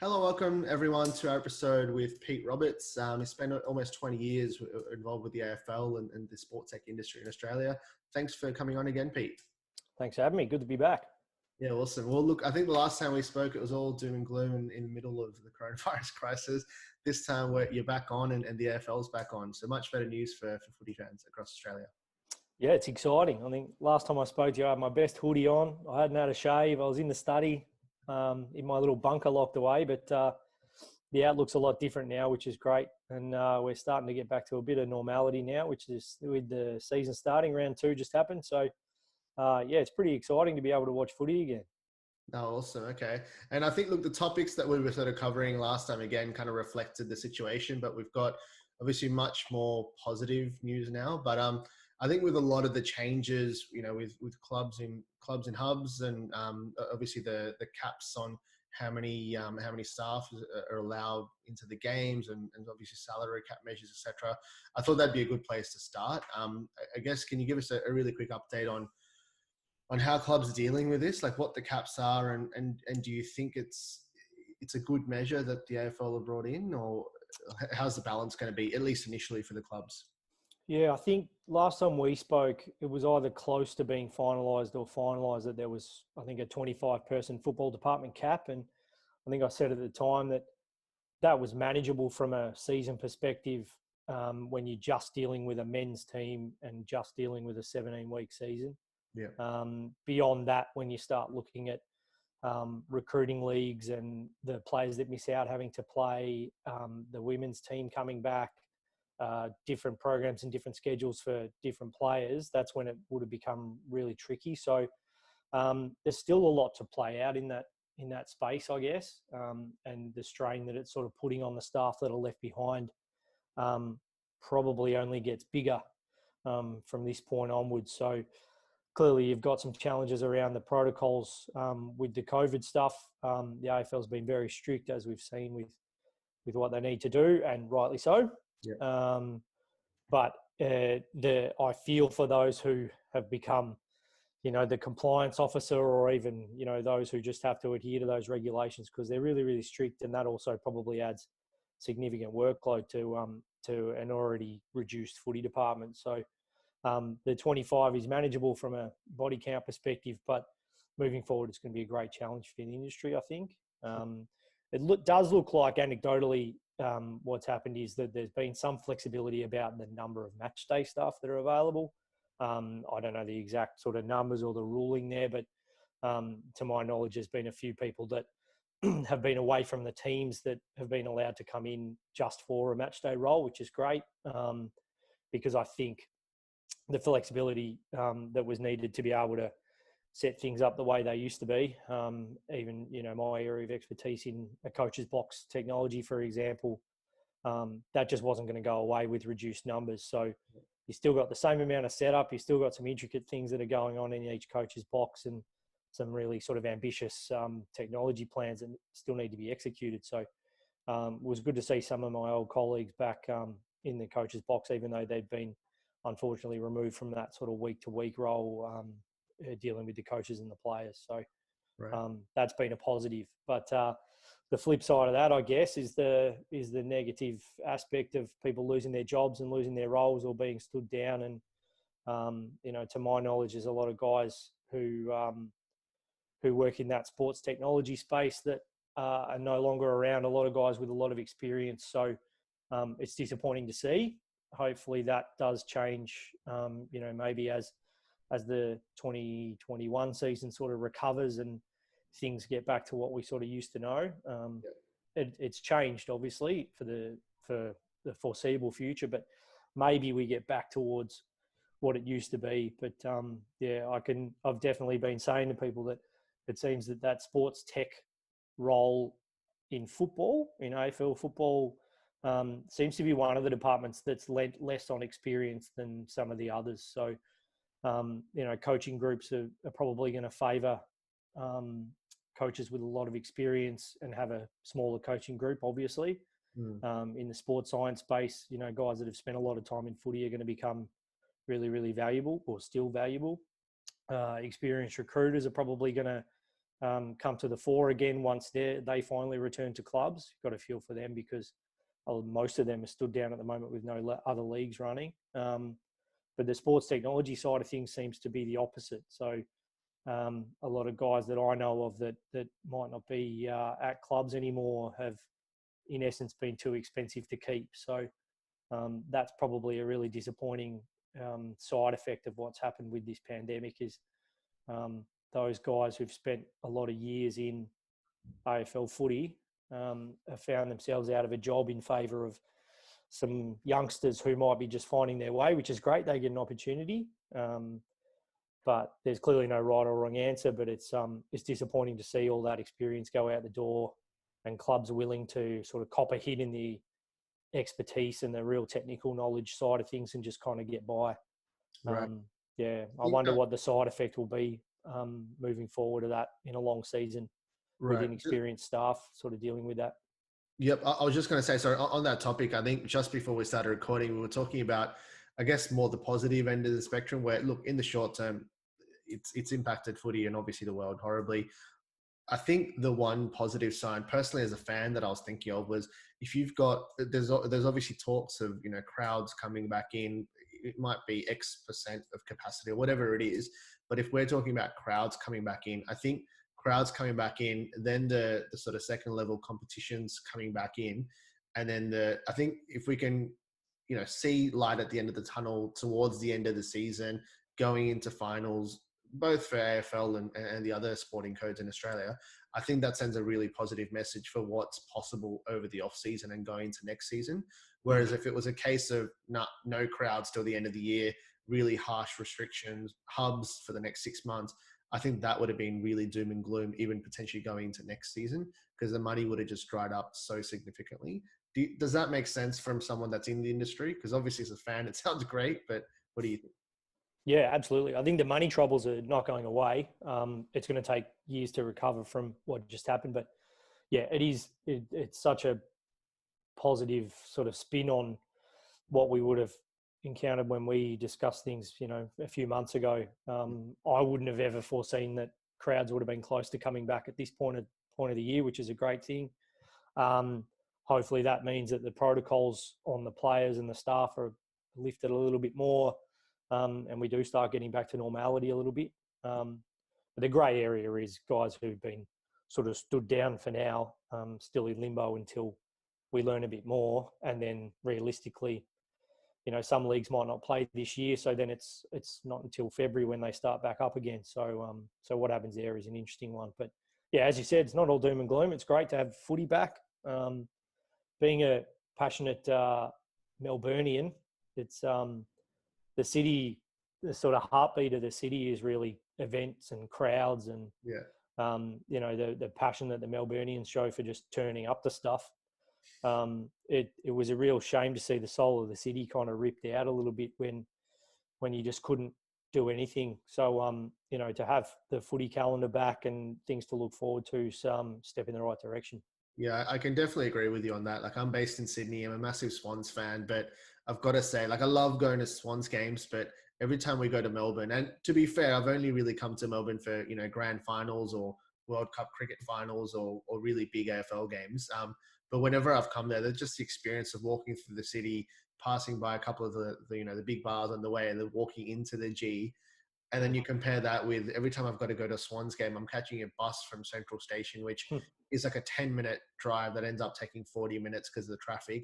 Hello, welcome everyone to our episode with Pete Roberts. He spent almost 20 years involved with the AFL and the sports tech industry in Australia. Thanks for coming on again, Pete. Thanks for having me. Good to be back. Yeah, awesome. Well, look, I think the last time we spoke, it was all doom and gloom in the middle of the coronavirus crisis. This time you're back on and the AFL's back on. So much better news for footy fans across Australia. Yeah, it's exciting. I think last time I spoke to you, I had my best hoodie on. I hadn't had a shave. I was in the study in my little bunker locked away, but the outlook's a lot different now, which is great. And we're starting to get back to a bit of normality now, which is with the season starting. Round 2 just happened. So, it's pretty exciting to be able to watch footy again. Oh, awesome. Okay. And I think, look, the topics that we were sort of covering last time, again, kind of reflected the situation, but we've got obviously much more positive news now. But I think with a lot of the changes, with clubs in hubs and obviously the caps on how many staff are allowed into the games and obviously salary cap measures, etc. I thought that'd be a good place to start. I guess, can you give us a really quick update on how clubs are dealing with this, like what the caps are, and do you think it's a good measure that the AFL have brought in, or how's the balance going to be, at least initially, for the clubs? Yeah, I think last time we spoke, it was either close to being finalised or finalised that there was, I think, a 25-person football department cap. And I think I said at the time that was manageable from a season perspective when you're just dealing with a men's team and just dealing with a 17-week season. Yeah. Beyond that, when you start looking at recruiting leagues and the players that miss out having to play, the women's team coming back, different programs and different schedules for different players, that's when it would have become really tricky. So there's still a lot to play out in that space, I guess, and the strain that it's sort of putting on the staff that are left behind probably only gets bigger from this point onwards. So clearly you've got some challenges around the protocols with the COVID stuff. The AFL's been very strict, as we've seen, with what they need to do, and rightly so. Yeah. But I feel for those who have become, the compliance officer, or even, those who just have to adhere to those regulations, because they're really, really strict, and that also probably adds significant workload to an already reduced footy department. So the 25 is manageable from a body count perspective, but moving forward, it's going to be a great challenge for the industry, I think. It does look like, anecdotally, what's happened is that there's been some flexibility about the number of match day staff that are available. I don't know the exact sort of numbers or the ruling there, but to my knowledge, there's been a few people that have been away from the teams that have been allowed to come in just for a match day role, which is great, because I think the flexibility that was needed to be able to set things up the way they used to be. Even, my area of expertise in a coach's box technology, for example, that just wasn't going to go away with reduced numbers. So you still got the same amount of setup. You still got some intricate things that are going on in each coach's box, and some really sort of ambitious technology plans that still need to be executed. So it was good to see some of my old colleagues back in the coach's box, even though they'd been unfortunately removed from that sort of week-to-week role, dealing with the coaches and the players. So Right. that's been a positive. But the flip side of that, I guess, is the negative aspect of people losing their jobs and losing their roles or being stood down. And, to my knowledge, there's a lot of guys who work in that sports technology space that are no longer around, a lot of guys with a lot of experience. So it's disappointing to see. Hopefully that does change, maybe as the 2021 season sort of recovers and things get back to what we sort of used to know. It's changed, obviously, for the foreseeable future, but maybe we get back towards what it used to be. But I've definitely been saying to people that it seems that sports tech role in football, in AFL football, seems to be one of the departments that's less on experience than some of the others. So, coaching groups are probably going to favour coaches with a lot of experience and have a smaller coaching group, obviously. In the sports science space, guys that have spent a lot of time in footy are going to become really, really valuable, or still valuable. Experienced recruiters are probably going to come to the fore again once they finally return to clubs. You've got to feel for them because most of them are stood down at the moment with no other leagues running. But the sports technology side of things seems to be the opposite. So a lot of guys that I know of that might not be at clubs anymore have, in essence, been too expensive to keep. So that's probably a really disappointing side effect of what's happened with this pandemic is those guys who've spent a lot of years in AFL footy have found themselves out of a job in favour of some youngsters who might be just finding their way, which is great. They get an opportunity. But there's clearly no right or wrong answer, but it's disappointing to see all that experience go out the door and clubs are willing to sort of cop a hit in the expertise and the real technical knowledge side of things and just kind of get by. Right. Yeah, I wonder what the side effect will be moving forward of that in a long season with Right. inexperienced staff sort of dealing with that. Yep. I was just going to say, so on that topic, I think just before we started recording, we were talking about, I guess, more the positive end of the spectrum where, look, in the short term, it's impacted footy and obviously the world horribly. I think the one positive sign, personally as a fan, that I was thinking of was if you've got there's obviously talks of crowds coming back in. It might be X% of capacity or whatever it is, but if we're talking about crowds coming back in, I think crowds coming back in, then the sort of second level competitions coming back in, and then I think if we can see light at the end of the tunnel towards the end of the season, going into finals, both for AFL and the other sporting codes in Australia, I think that sends a really positive message for what's possible over the off season and going into next season. Whereas if it was a case of no crowds till the end of the year, really harsh restrictions, hubs for the next 6 months, I think that would have been really doom and gloom, even potentially going into next season, because the money would have just dried up so significantly. Does that make sense from someone that's in the industry? Because obviously as a fan, it sounds great, but what do you think? Yeah, absolutely. I think the money troubles are not going away. It's going to take years to recover from what just happened. But yeah, it is. It's such a positive sort of spin on what we would have encountered when we discussed things, a few months ago. I wouldn't have ever foreseen that crowds would have been close to coming back at this point of the year, which is a great thing. Hopefully that means that the protocols on the players and the staff are lifted a little bit more, and we do start getting back to normality a little bit. But the grey area is guys who've been sort of stood down for now, still in limbo until we learn a bit more. And then realistically, some leagues might not play this year, so then it's not until February when they start back up again. So what happens there is an interesting one. But yeah, as you said, it's not all doom and gloom. It's great to have footy back. Being a passionate Melburnian, it's the city, the sort of heartbeat of the city is really events and crowds and the passion that the Melburnians show for just turning up to stuff. It was a real shame to see the soul of the city kind of ripped out a little bit when you just couldn't do anything. So to have the footy calendar back and things to look forward to, some step in the right direction. Yeah, I can definitely agree with you on that. Like, I'm based in Sydney. I'm a massive Swans fan, but I've got to say, like, I love going to Swans games, but every time we go to Melbourne, and to be fair, I've only really come to Melbourne for, grand finals or World Cup cricket finals or really big AFL games. But whenever I've come there, there's just the experience of walking through the city, passing by a couple of the big bars on the way, and then walking into the G. And then you compare that with every time I've got to go to a Swans game, I'm catching a bus from Central Station, which is like a 10-minute drive that ends up taking 40 minutes because of the traffic.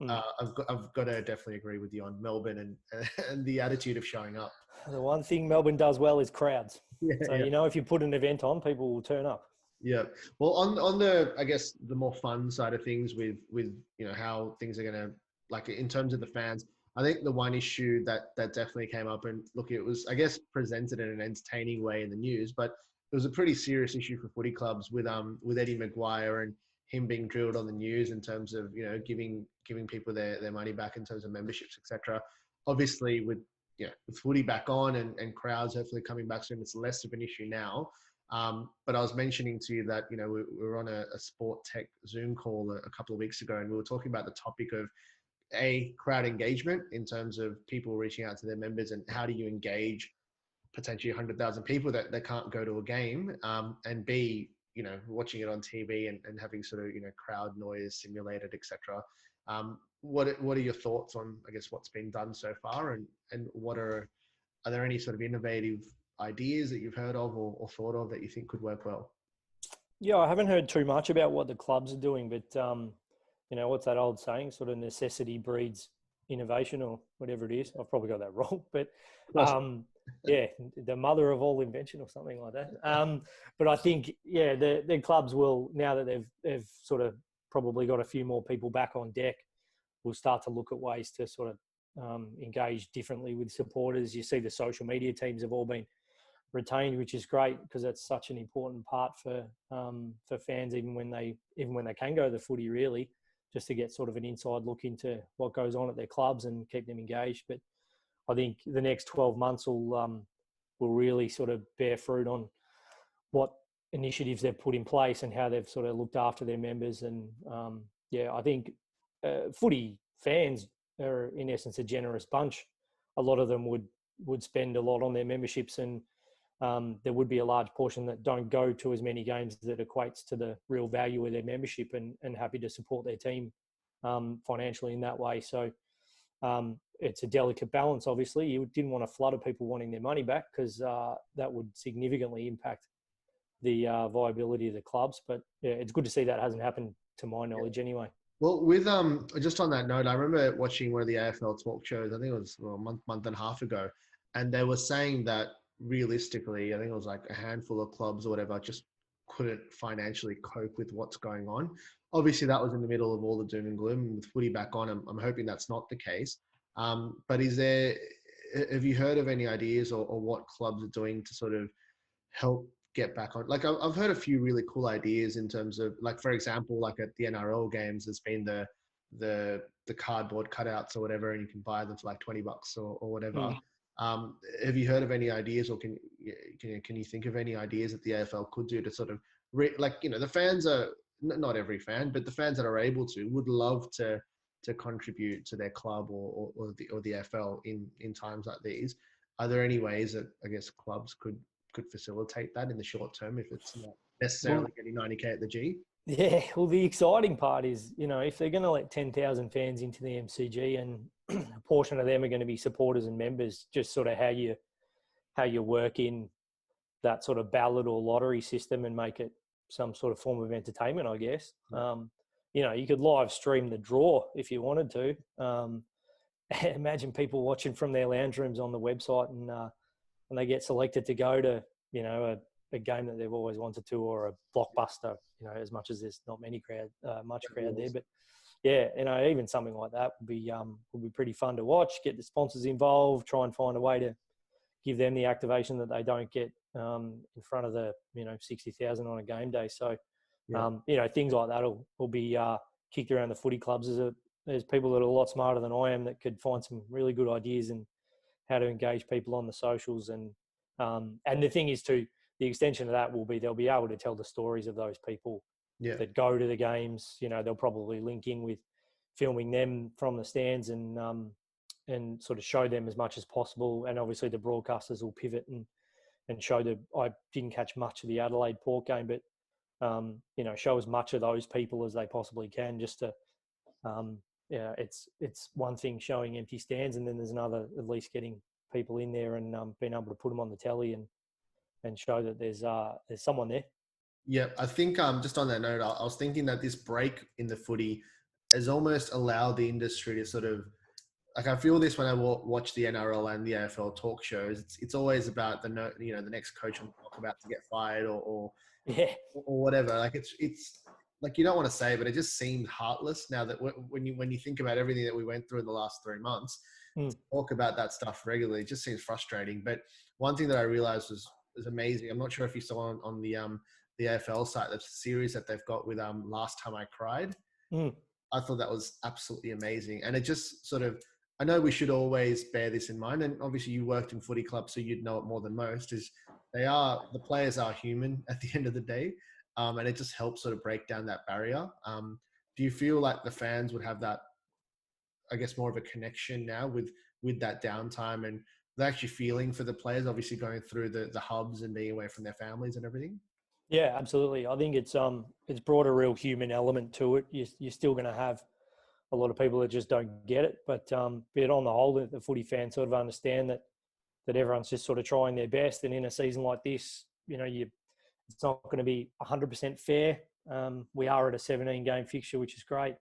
I've got to definitely agree with you on Melbourne and the attitude of showing up. The one thing Melbourne does well is crowds. Yeah, so, yeah. if you put an event on, people will turn up. Yeah. Well, on the, I guess, the more fun side of things with how things are going to, like, in terms of the fans, I think the one issue that definitely came up, and look, it was, I guess, presented in an entertaining way in the news, but it was a pretty serious issue for footy clubs with Eddie Maguire and him being drilled on the news in terms of, giving people their money back in terms of memberships, etc. Obviously, with footy back on and crowds hopefully coming back soon, it's less of an issue now. But I was mentioning to you that, we were on a sport tech Zoom call a couple of weeks ago, and we were talking about the topic of crowd engagement in terms of people reaching out to their members and how do you engage potentially 100,000 people that can't go to a game, and B, watching it on TV and having sort of, crowd noise simulated, etc. What are your thoughts on, I guess, what's been done so far, and are there any sort of innovative ideas that you've heard of or thought of that you think could work well? Yeah, I haven't heard too much about what the clubs are doing, but what's that old saying? Sort of necessity breeds innovation, or whatever it is. I've probably got that wrong, but yeah, the mother of all invention, or something like that. But I think, yeah, the clubs will, now that they've sort of probably got a few more people back on deck, will start to look at ways to sort of engage differently with supporters. You see the social media teams have all been retained, which is great, because that's such an important part for fans, even when they can go to the footy, really, just to get sort of an inside look into what goes on at their clubs and keep them engaged. But I think the next 12 months will really sort of bear fruit on what initiatives they've put in place and how they've sort of looked after their members. And I think footy fans are, in essence, a generous bunch. A lot of them would spend a lot on their memberships, and there would be a large portion that don't go to as many games that equates to the real value of their membership, and happy to support their team financially in that way. So it's a delicate balance, obviously. You didn't want a flood of people wanting their money back, because that would significantly impact the viability of the clubs. But yeah, it's good to see that hasn't happened, to my knowledge, anyway. Well, with just on that note, I remember watching one of the AFL talk shows. I think it was a month and a half ago, and they were saying that realistically, I think it was like a handful of clubs or whatever just couldn't financially cope with what's going on. Obviously, that was in the middle of all the doom and gloom. With footy back on, I'm hoping that's not the case. But have you heard of any ideas or what clubs are doing to sort of help get back on? Like, I've heard a few really cool ideas in terms of, like, for example, like at the NRL games, there's been the cardboard cutouts or whatever, and you can buy them for like $20 or whatever. Have you heard of any ideas, or can you think of any ideas that the AFL could do to sort of the fans are, not every fan, but the fans that are able to would love to contribute to their club or the AFL in times like these. Are there any ways that, I guess, clubs could facilitate that in the short term, if it's not necessarily getting 90K at the G? Yeah, well, the exciting part is, if they're going to let 10,000 fans into the MCG, and a portion of them are going to be supporters and members, just sort of how you work in that sort of ballot or lottery system and make it some sort of form of entertainment, I guess. You could live stream the draw if you wanted to. Imagine people watching from their lounge rooms on the website, and they get selected to go to, a game that they've always wanted to, or a blockbuster, as much as there's not much crowd there. But yeah, even something like that would be pretty fun to watch. Get the sponsors involved, try and find a way to give them the activation that they don't get in front of the 60,000 on a game day. So things like that will be kicked around the footy clubs. There's people that are a lot smarter than I am that could find some really good ideas and how to engage people on the socials. And the thing is, too, the extension of that will be they'll be able to tell the stories of those people that go to the games. They'll probably link in with filming them from the stands and sort of show them as much as possible. And obviously the broadcasters will pivot and show I didn't catch much of the Adelaide Port game, but show as much of those people as they possibly can, just to it's one thing showing empty stands, and then there's another at least getting people in there and being able to put them on the telly and show that there's someone there. Yeah, I think just on that note, I was thinking that this break in the footy has almost allowed the industry to sort of, like, I feel this when I watch the NRL and the AFL talk shows. It's always about the next coach about to get fired or whatever. Like it's like, you don't want to say, but it just seemed heartless now that when you think about everything that we went through in the last 3 months, to talk about that stuff regularly, it just seems frustrating. But one thing that I realized was amazing. I'm not sure if you saw on the AFL site, the series that they've got with Last Time I Cried. I thought that was absolutely amazing. And it just sort of, I know we should always bear this in mind, and obviously you worked in footy clubs, so you'd know it more than most, is the players are human at the end of the day. And it just helps sort of break down that barrier. Do you feel like the fans would have that, I guess, more of a connection now with that downtime and they're actually feeling for the players, obviously going through the hubs and being away from their families and everything. Yeah, absolutely. I think it's brought a real human element to it. You're still going to have a lot of people that just don't get it, but on the whole, the footy fans sort of understand that everyone's just sort of trying their best. And in a season like this, it's not going to be 100% fair. We are at a 17-game fixture, which is great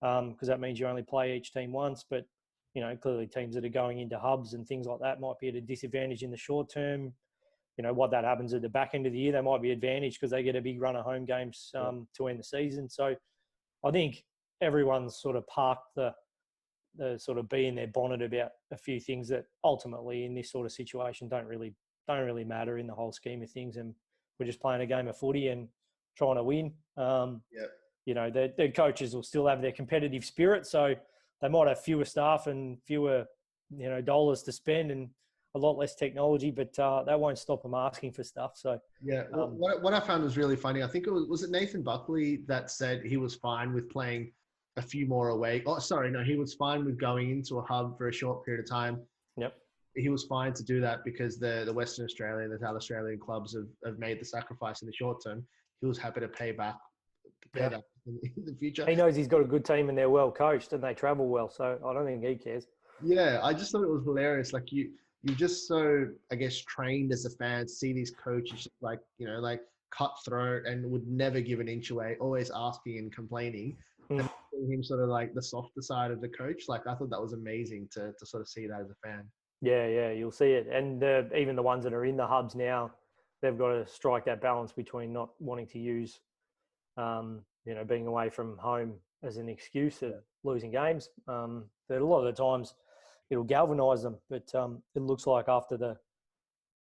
because that means you only play each team once. But clearly teams that are going into hubs and things like that might be at a disadvantage in the short term. What that happens at the back end of the year, they might be advantaged because they get a big run of home games to end the season. So I think everyone's sort of parked the sort of be in their bonnet about a few things that ultimately in this sort of situation don't really matter in the whole scheme of things. And we're just playing a game of footy and trying to win. The coaches will still have their competitive spirit, so they might have fewer staff and fewer dollars to spend and a lot less technology, but that won't stop them asking for stuff. So what I found was really funny. I think was it Nathan Buckley that said he was fine with playing a few more away. Oh, sorry, no, he was fine with going into a hub for a short period of time. Yep. He was fine to do that because the Western Australian, the South Australian clubs have made the sacrifice in the short term. He was happy to pay back that in the future. He knows he's got a good team and they're well coached and they travel well, so I don't think he cares. Yeah, I just thought it was hilarious. Like you're just so, I guess, trained as a fan to see these coaches like cutthroat and would never give an inch away, always asking and complaining. And seeing him sort of like the softer side of the coach, like I thought that was amazing to sort of see that as a fan. Yeah, you'll see it. And even the ones that are in the hubs now, they've got to strike that balance between not wanting to use, being away from home as an excuse of losing games. That a lot of the times it'll galvanise them. But it looks like after the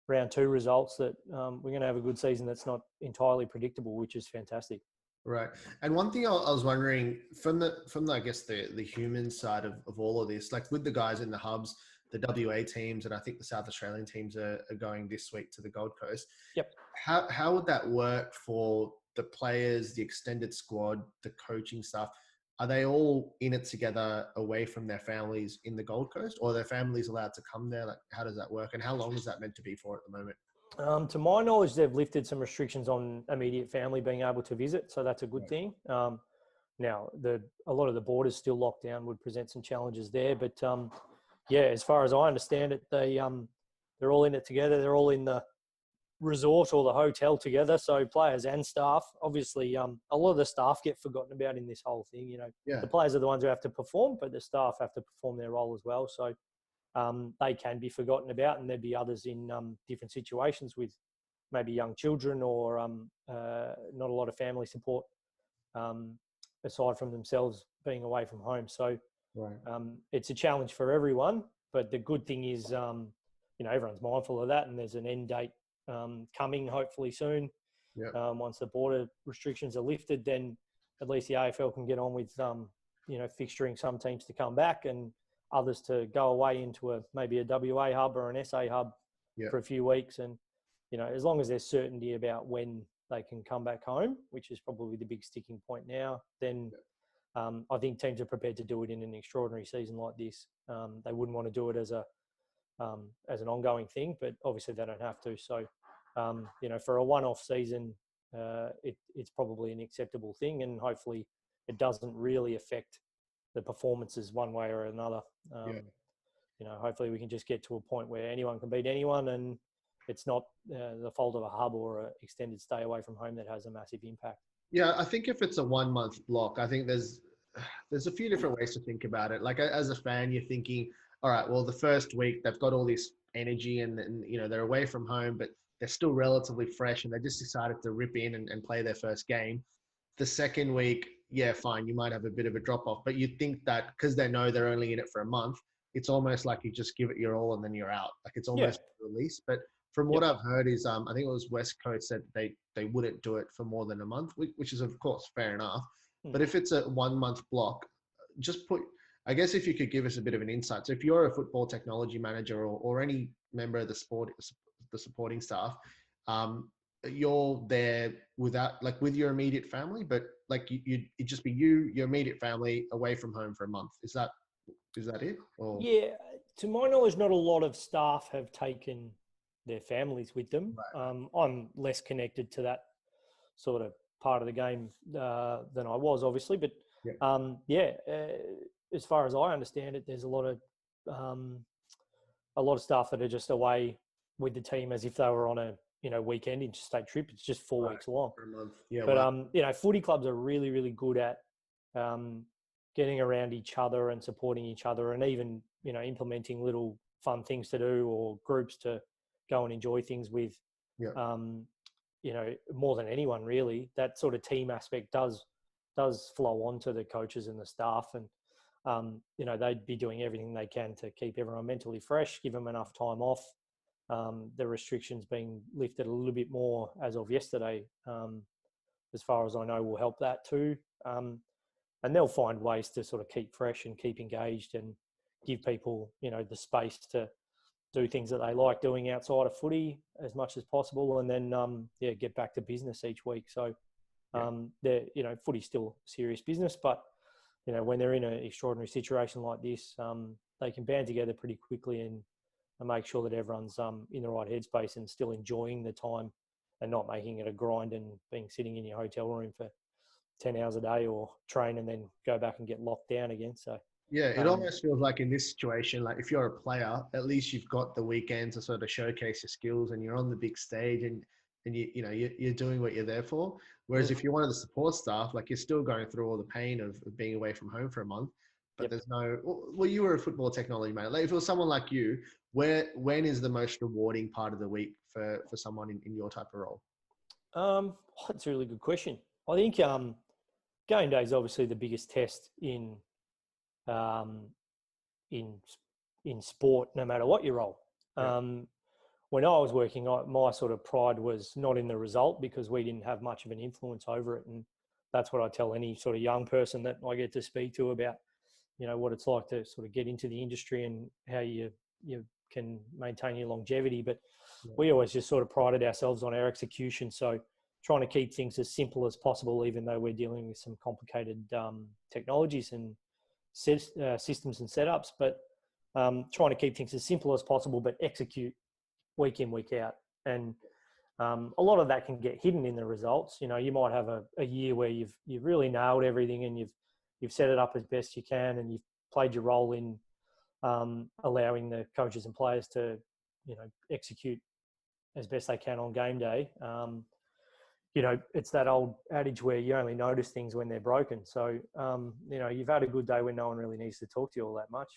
round 2 results that we're going to have a good season that's not entirely predictable, which is fantastic. Right. And one thing I was wondering from the I guess the human side of all of this, like with the guys in the hubs, the WA teams, and I think the South Australian teams are going this week to the Gold Coast. Yep. How would that work for the players, the extended squad, the coaching staff? Are they all in it together away from their families in the Gold Coast, or are their families allowed to come there? Like, how does that work? And how long is that meant to be for at the moment? To my knowledge, they've lifted some restrictions on immediate family being able to visit, so that's a good thing. Now, a lot of the borders still locked down would present some challenges there, but as far as I understand it, they're all in it together. They're all in the resort or the hotel together, so players and staff. Obviously, a lot of the staff get forgotten about in this whole thing. The players are the ones who have to perform, but the staff have to perform their role as well. So they can be forgotten about, and there'd be others in different situations with maybe young children or not a lot of family support aside from themselves being away from home. So it's a challenge for everyone, but the good thing is, everyone's mindful of that, and there's an end date coming hopefully soon. Once the border restrictions are lifted, then at least the AFL can get on with, fixturing some teams to come back and others to go away into maybe a WA hub or an SA hub for a few weeks. And, as long as there's certainty about when they can come back home, which is probably the big sticking point now, then I think teams are prepared to do it in an extraordinary season like this. They wouldn't want to do it as an ongoing thing, but obviously they don't have to. So, for a one-off season, it's probably an acceptable thing, and hopefully it doesn't really affect the performances one way or another. Hopefully we can just get to a point where anyone can beat anyone, and it's not the fault of a hub or an extended stay away from home that has a massive impact. Yeah, I think if it's a 1 month block, I think there's a few different ways to think about it. Like as a fan, you're thinking, all right, well, the first week they've got all this energy and they're away from home, but they're still relatively fresh and they just decided to rip in and play their first game. The second week, fine, you might have a bit of a drop off, but you think that because they know they're only in it for a month, it's almost like you just give it your all and then you're out. Like it's almost a release. But from what I've heard is, I think it was West Coast said they wouldn't do it for more than a month, which is of course fair enough. But if it's a 1 month block, I guess if you could give us a bit of an insight. So if you're a football technology manager or any member of the supporting staff, you're there with your immediate family, but like it'd just be your immediate family away from home for a month. Is that it? Or? Yeah, To my knowledge, not a lot of staff have taken their families with them. Right. I'm less connected to that sort of part of the game than I was, obviously. But Yeah. as far as I understand it, there's um, a lot of staff that are just away with the team as if they were on a weekend interstate trip. It's just 4 weeks long. For a month. Yeah. But Wow. footy clubs are really, really good at getting around each other and supporting each other, and even implementing little fun things to do or groups to go and enjoy things with. Yeah. More than anyone really, that sort of team aspect does flow on to the coaches and the staff, and they'd be doing everything they can to keep everyone mentally fresh, give them enough time off. The restrictions being lifted a little bit more as of yesterday, as far as I know, will help that too. And they'll find ways to sort of keep fresh and keep engaged and give people, the space to do things that they like doing outside of footy as much as possible, and then get back to business each week. So footy's still serious business, but when they're in an extraordinary situation like this, they can band together pretty quickly and make sure that everyone's in the right headspace and still enjoying the time and not making it a grind and being sitting in your hotel room for 10 hours a day or train and then go back and get locked down again. So Yeah, it almost feels like in this situation, like if you're a player, at least you've got the weekend to sort of showcase your skills, and you're on the big stage, and you're doing what you're there for. Whereas if you're one of the support staff, like you're still going through all the pain of being away from home for a month, but Yep. there's no. Well, you were a football technology man. Like if it was someone like you, when is the most rewarding part of the week for someone in your type of role? That's a really good question. I think game day is obviously the biggest test um, in in sport, no matter what your role. Yeah. When I was working, my sort of pride was not in the result because we didn't have much of an influence over it, and that's what I tell any sort of young person that I get to speak to about, what it's like to sort of get into the industry and how you can maintain your longevity. But we always just sort of prided ourselves on our execution. So trying to keep things as simple as possible, even though we're dealing with some complicated technologies and systems and setups, but trying to keep things as simple as possible, but execute week in, week out. And a lot of that can get hidden in the results. You might have a year where you've really nailed everything and you've set it up as best you can, and you've played your role in allowing the coaches and players to, execute as best they can on game day. It's that old adage where you only notice things when they're broken. So, you've had a good day when no one really needs to talk to you all that much.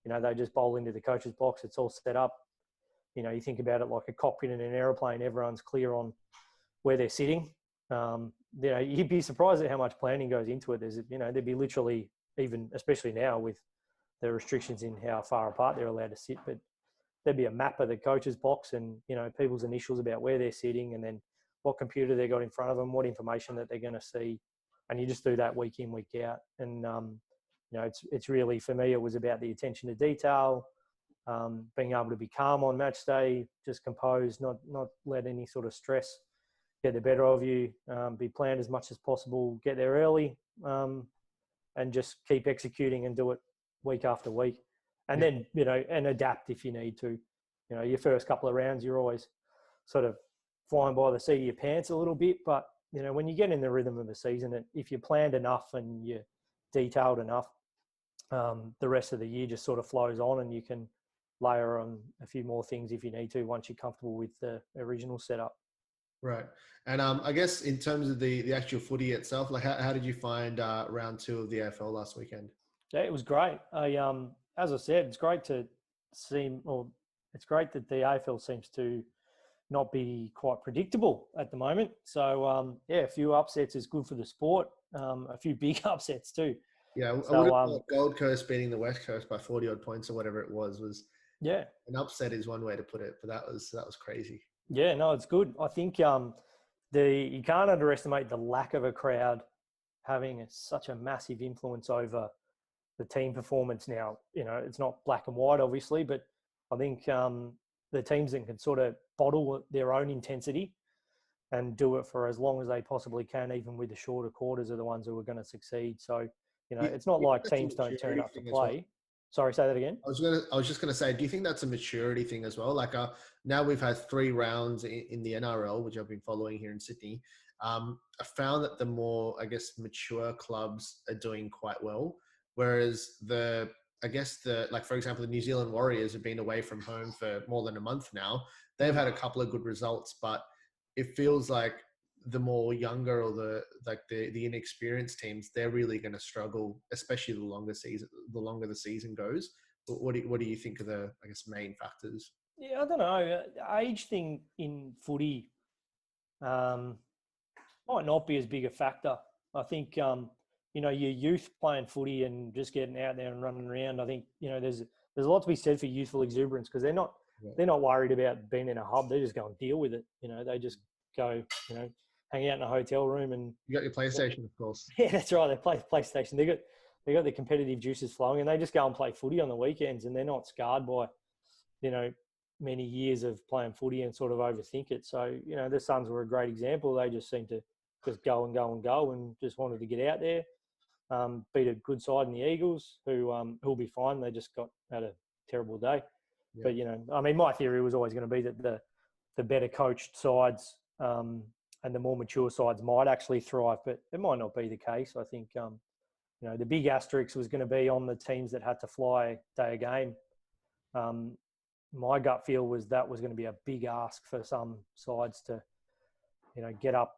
They just bowl into the coach's box. It's all set up. You think about it like a cockpit in an aeroplane. Everyone's clear on where they're sitting. You'd be surprised at how much planning goes into it. There'd be literally, even especially now with the restrictions in how far apart they're allowed to sit, but there'd be a map of the coach's box and, people's initials about where they're sitting, and then what computer they got in front of them, what information that they're going to see. And you just do that week in, week out. And, it's really, for me, it was about the attention to detail, being able to be calm on match day, just composed, not let any sort of stress get the better of you, be planned as much as possible, get there early, and just keep executing and do it week after week. And then, and adapt if you need to. Your first couple of rounds, you're always sort of flying by the seat of your pants a little bit. But, when you get in the rhythm of a season, if you're planned enough and you're detailed enough, the rest of the year just sort of flows on, and you can layer on a few more things if you need to once you're comfortable with the original setup. Right. And I guess in terms of the actual footy itself, like how did you find round 2 of the AFL last weekend? Yeah, it was great. As I said, it's great it's great that the AFL seems to not be quite predictable at the moment. So a few upsets is good for the sport. A few big upsets too. Yeah, I would have So thought Gold Coast beating the West Coast by 40 odd points or whatever it was yeah, an upset is one way to put it, but that was crazy. yeah, no, it's good. I think you can't underestimate the lack of a crowd having such a massive influence over the team performance. Now, it's not black and white, obviously, but I think the teams that can sort of bottle their own intensity and do it for as long as they possibly can, even with the shorter quarters, are the ones who are going to succede. So, it's not like teams don't turn up to play. Sorry, say that again. I was just gonna say, do you think that's a maturity thing as well? Like, now we've had 3 rounds in the NRL, which I've been following here in Sydney. I found that the more, I guess, mature clubs are doing quite well, whereas like, for example, the New Zealand Warriors have been away from home for more than a month now. They've had a couple of good results, but it feels like the more younger or the inexperienced teams, they're really going to struggle, especially the longer the season goes. What do you think are the, I guess, main factors? Yeah, I don't know. Age thing in footy might not be as big a factor. I think your youth playing footy and just getting out there and running around. I think there's a lot to be said for youthful exuberance because they're not worried about being in a hub. They just go and deal with it. They just go hang out in a hotel room and You got your PlayStation, of course. yeah, that's right. They play PlayStation. They got the competitive juices flowing, and they just go and play footy on the weekends, and they're not scarred by many years of playing footy and sort of overthink it. So the Suns were a great example. They just seemed to just go and go and go, and just wanted to get out there, beat a good side in the Eagles, who'll be fine. They just had a terrible day. Yeah. But my theory was always going to be that the better coached sides and the more mature sides might actually thrive, but it might not be the case. I think the big asterisk was going to be on the teams that had to fly day a game. My gut feel was that was going to be a big ask for some sides to get up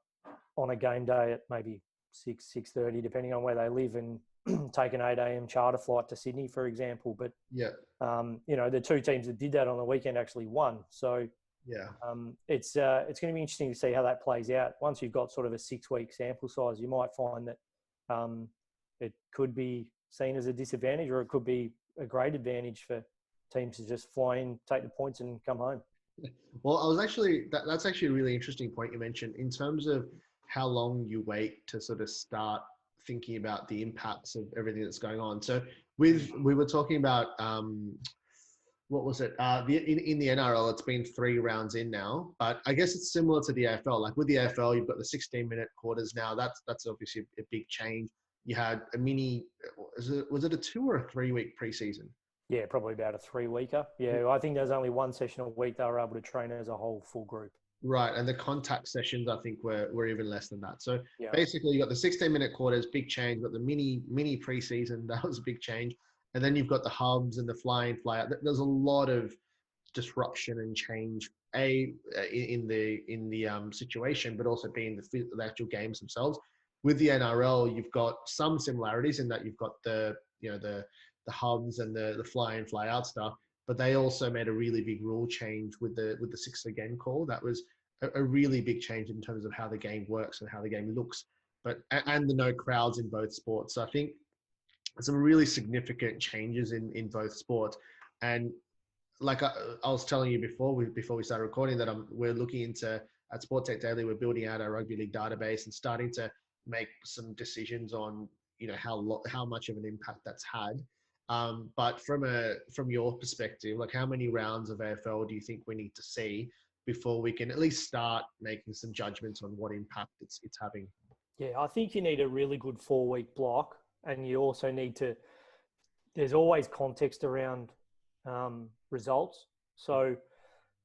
on a game day at maybe 6:30, depending on where they live, and take an 8 a.m. charter flight to Sydney, for example. But yeah, the 2 teams that did that on the weekend actually won. So yeah, it's going to be interesting to see how that plays out. Once you've got sort of a 6-week sample size, you might find that it could be seen as a disadvantage, or it could be a great advantage for teams to just fly in, take the points, and come home. Well, that's actually a really interesting point you mentioned in terms of how long you wait to sort of start thinking about the impacts of everything that's going on. So we were talking about what was it? In the NRL, it's been 3 rounds in now, but I guess it's similar to the AFL. Like with the AFL, you've got the 16-minute quarters now. That's obviously a big change. You had a mini. Was it a 2 or a 3-week preseason? Yeah, probably about a 3-weeker. Yeah, I think there's only 1 session a week. They were able to train as a whole full group. Right, and the contact sessions I think were even less than that. So basically, you got the 16-minute quarters, big change. You got the mini preseason, that was a big change, and then you've got the hubs and the fly in fly out. There's a lot of disruption and change in the situation, but also being the actual games themselves. With the NRL, you've got some similarities in that you've got the hubs and the fly in fly out stuff, but they also made a really big rule change with the 6 again call. That was a really big change in terms of how the game works and how the game looks, and the no crowds in both sports. So I think some really significant changes in both sports. And like I was telling you before we started recording, that we're looking into at Sport Tech Daily, we're building out our rugby league database and starting to make some decisions on how much of an impact that's had. But from your perspective, like how many rounds of AFL do you think we need to see before we can at least start making some judgments on what impact it's having? Yeah, I think you need a really good 4-week block, and you also need to. There's always context around results, so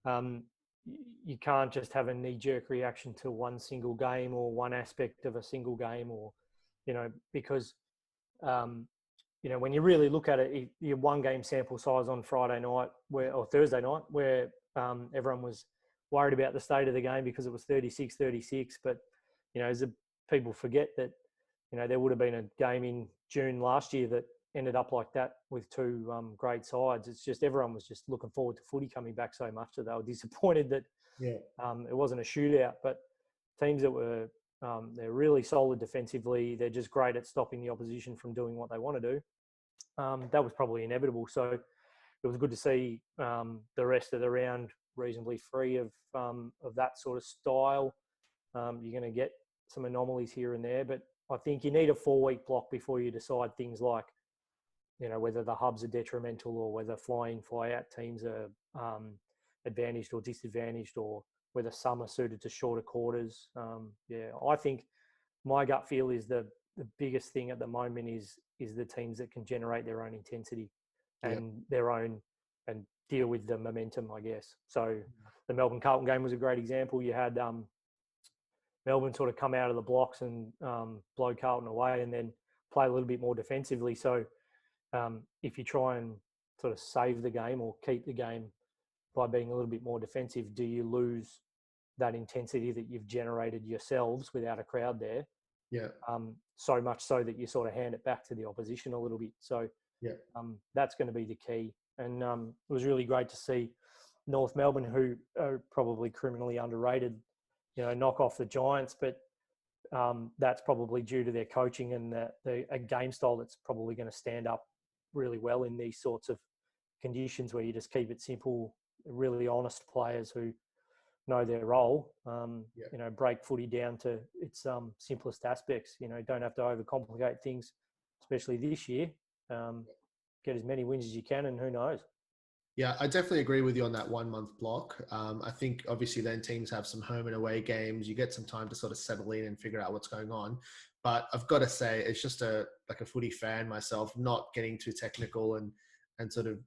you can't just have a knee-jerk reaction to one single game or one aspect of a single game, or because when you really look at it, your 1 game sample size on Friday night or Thursday night, where everyone was worried about the state of the game because it was 36-36. But, as people forget that, there would have been a game in June last year that ended up like that with 2 great sides. It's just everyone was just looking forward to footy coming back so much that they were disappointed that it wasn't a shootout. But teams that were they're really solid defensively. They're just great at stopping the opposition from doing what they want to do. That was probably inevitable. So it was good to see the rest of the round reasonably free of that sort of style. You're going to get some anomalies here and there, but I think you need a 4-week block before you decide things like, whether the hubs are detrimental or whether fly-in, fly-out teams are advantaged or disadvantaged, or whether some are suited to shorter quarters. I think my gut feel is the biggest thing at the moment is the teams that can generate their own intensity. Yeah. and their own and deal with the momentum, I guess. So the Melbourne Carlton game was a great example. You had Melbourne sort of come out of the blocks and blow Carlton away, and then play a little bit more defensively. So if you try and sort of save the game or keep the game by being a little bit more defensive, do you lose that intensity that you've generated yourselves without a crowd there? Yeah. So much so that you sort of hand it back to the opposition a little bit. So Yeah. that's going to be the key. And it was really great to see North Melbourne, who are probably criminally underrated, knock off the Giants. But that's probably due to their coaching and a game style that's probably going to stand up really well in these sorts of conditions where you just keep it simple, really honest players who know their role, break footy down to its simplest aspects. Don't have to overcomplicate things, especially this year. Get as many wins as you can, and who knows? Yeah, I definitely agree with you on that 1 month block. I think obviously then teams have some home and away games. You get some time to sort of settle in and figure out what's going on. But I've got to say, it's just a footy fan myself, not getting too technical and sort of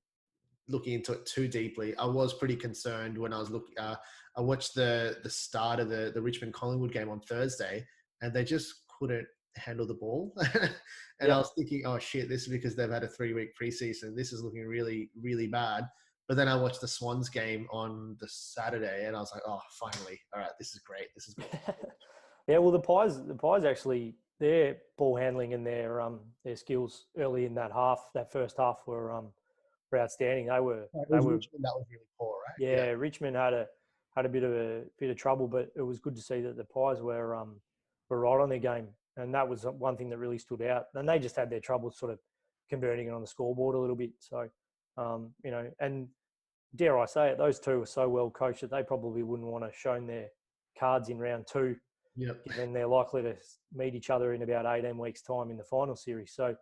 looking into it too deeply. I was pretty concerned when I was looking. I watched the start of the Richmond Collingwood game on Thursday, and they just couldn't handle the ball. And I was thinking, oh shit, this is because they've had a 3-week preseason. This is looking really, really bad. But then I watched the Swans game on the Saturday, and I was like, oh, finally, all right, this is great. This is good. Yeah, well, the Pies actually, their ball handling and their skills early in that first half were outstanding. They were Richmond, that was really poor, right? Yeah, Richmond had a bit of trouble, but it was good to see that the Pies were right on their game, and that was one thing that really stood out. And they just had their trouble sort of converting it on the scoreboard a little bit. So, and dare I say it, those two were so well coached that they probably wouldn't want to show their cards in round 2, given they're likely to meet each other in about 18 weeks' time in the final series. So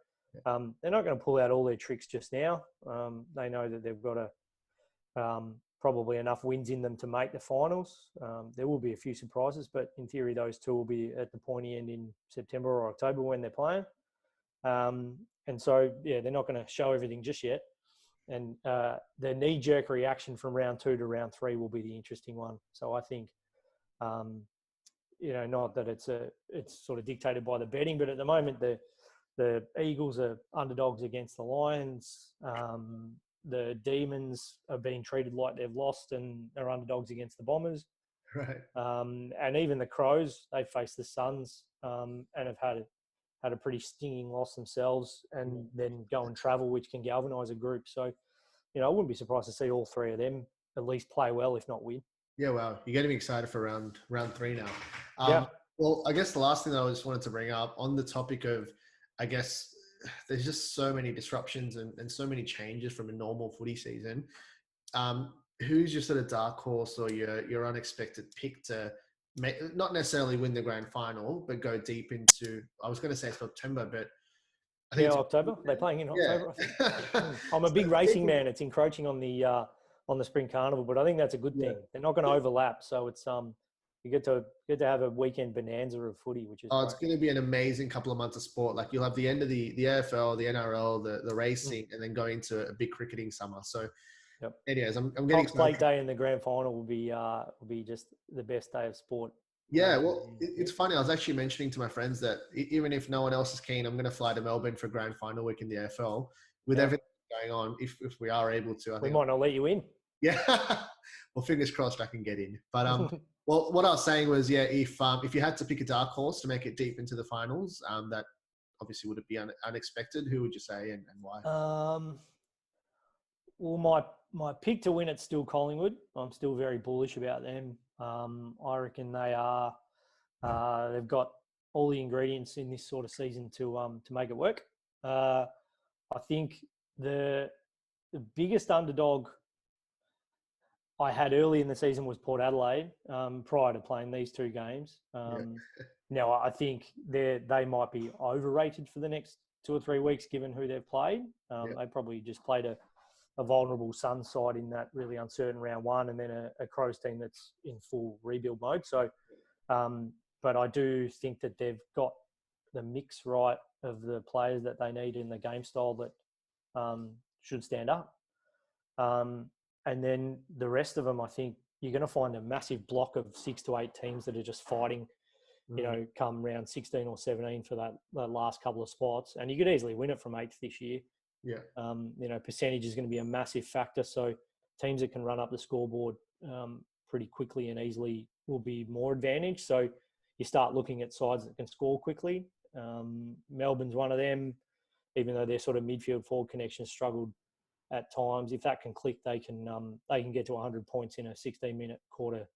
they're not going to pull out all their tricks just now. They know that they've got probably enough wins in them to make the finals. There will be a few surprises, but in theory, those two will be at the pointy end in September or October when they're playing. And so, they're not going to show everything just yet. And the knee-jerk reaction from round 2 to round 3 will be the interesting one. So I think, not that it's sort of dictated by the betting, but at the moment the Eagles are underdogs against the Lions. The Demons are being treated like they've lost and are underdogs against the Bombers. Right. And even the Crows, they faced the Suns and have had a pretty stinging loss themselves, and then go and travel, which can galvanise a group. So, I wouldn't be surprised to see all three of them at least play well, if not win. Yeah, wow. You're getting me excited for round 3 now. Well, I guess the last thing that I just wanted to bring up on the topic of, I guess, there's just so many disruptions and so many changes from a normal footy season. Who's your sort of dark horse or your unexpected pick to not necessarily win the grand final, but go deep into, I was going to say September, but I think October. They're playing in October, I think. I'm a big racing man. It's encroaching on the Spring Carnival, but I think that's a good thing. They're not going to overlap, so it's you get to have a weekend bonanza of footy, which is it's going to be an amazing couple of months of sport. Like, you'll have the end of the AFL, the NRL, the racing, and then go into a big cricketing summer. So, anyways, I'm getting excited. Play day in the grand final will be just the best day of sport. Yeah, well, it's funny. I was actually mentioning to my friends that even if no one else is keen, I'm going to fly to Melbourne for grand final week in the AFL with everything going on. If we are able to, I think we might not let you in. Yeah, well, fingers crossed I can get in. But well, what I was saying was, if you had to pick a dark horse to make it deep into the finals, that obviously would it be unexpected? Who would you say and why? Well, my pick to win it's still Collingwood. I'm still very bullish about them. I reckon they are. They've got all the ingredients in this sort of season to make it work. I think the biggest underdog I had early in the season was Port Adelaide prior to playing these two games. Now, I think they might be overrated for the next 2 or 3 weeks, given who they've played. They probably just played a vulnerable Suns side in that really uncertain round 1, and then a Crows team that's in full rebuild mode. So, but I do think that they've got the mix right of the players that they need in the game style that should stand up. And then the rest of them, I think you're going to find a massive block of 6 to 8 teams that are just fighting, come round 16 or 17 for that last couple of spots. And you could easily win it from 8th this year. Yeah. Percentage is going to be a massive factor. So teams that can run up the scoreboard pretty quickly and easily will be more advantaged. So you start looking at sides that can score quickly. Melbourne's one of them, even though their sort of midfield forward connection struggled at times. If that can click, they can get to 100 points in a 16-minute quarter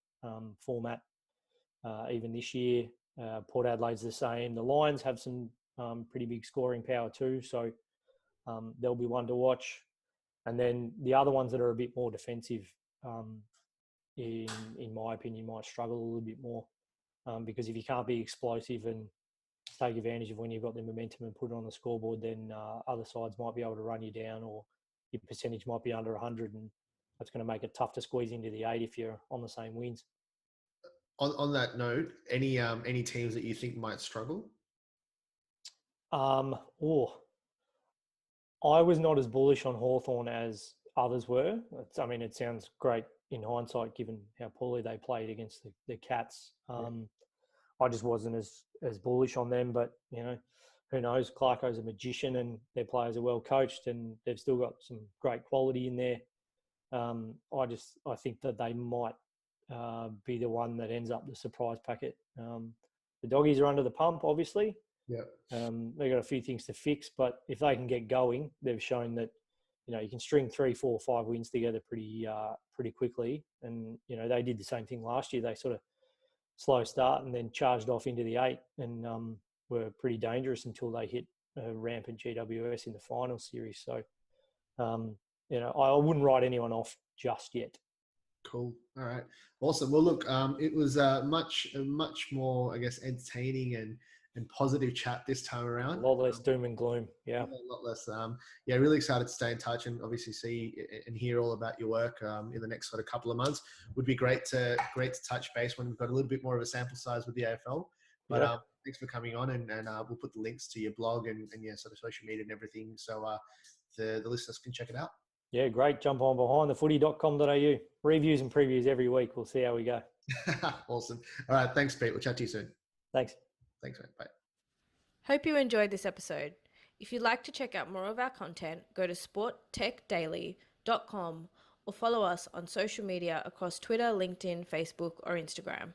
format. Even this year, Port Adelaide's the same. The Lions have some pretty big scoring power too, so there'll be one to watch. And then the other ones that are a bit more defensive, in my opinion, might struggle a little bit more because if you can't be explosive and take advantage of when you've got the momentum and put it on the scoreboard, then other sides might be able to run you down, or your percentage might be under 100, and that's going to make it tough to squeeze into the 8 if you're on the same wins. On that note, any teams that you think might struggle? I was not as bullish on Hawthorn as others were. It sounds great in hindsight, given how poorly they played against the Cats. I just wasn't as bullish on them, but who knows? Clarko's a magician, and their players are well coached, and they've still got some great quality in there. I think that they might be the one that ends up the surprise packet. The Doggies are under the pump, obviously. Yeah. They've got a few things to fix, but if they can get going, they've shown that you can string 3, 4, 5 wins together pretty quickly. And they did the same thing last year. They sort of slow start and then charged off into the 8 and were pretty dangerous until they hit rampant GWS in the final series. So, I wouldn't write anyone off just yet. Cool. All right. Awesome. Well, look, it was much more, I guess, entertaining and positive chat this time around. A lot less doom and gloom. Yeah. A lot less. Really excited to stay in touch and obviously see and hear all about your work in the next sort of couple of months. Would be great to touch base when we've got a little bit more of a sample size with the AFL. But thanks for coming on, and we'll put the links to your blog and sort of social media and everything, so the listeners can check it out. Yeah, great. Jump on behindthefooty.com.au. Reviews and previews every week. We'll see how we go. Awesome. All right. Thanks, Pete. We'll chat to you soon. Thanks. Thanks, mate. Bye. Hope you enjoyed this episode. If you'd like to check out more of our content, go to sporttechdaily.com or follow us on social media across Twitter, LinkedIn, Facebook, or Instagram.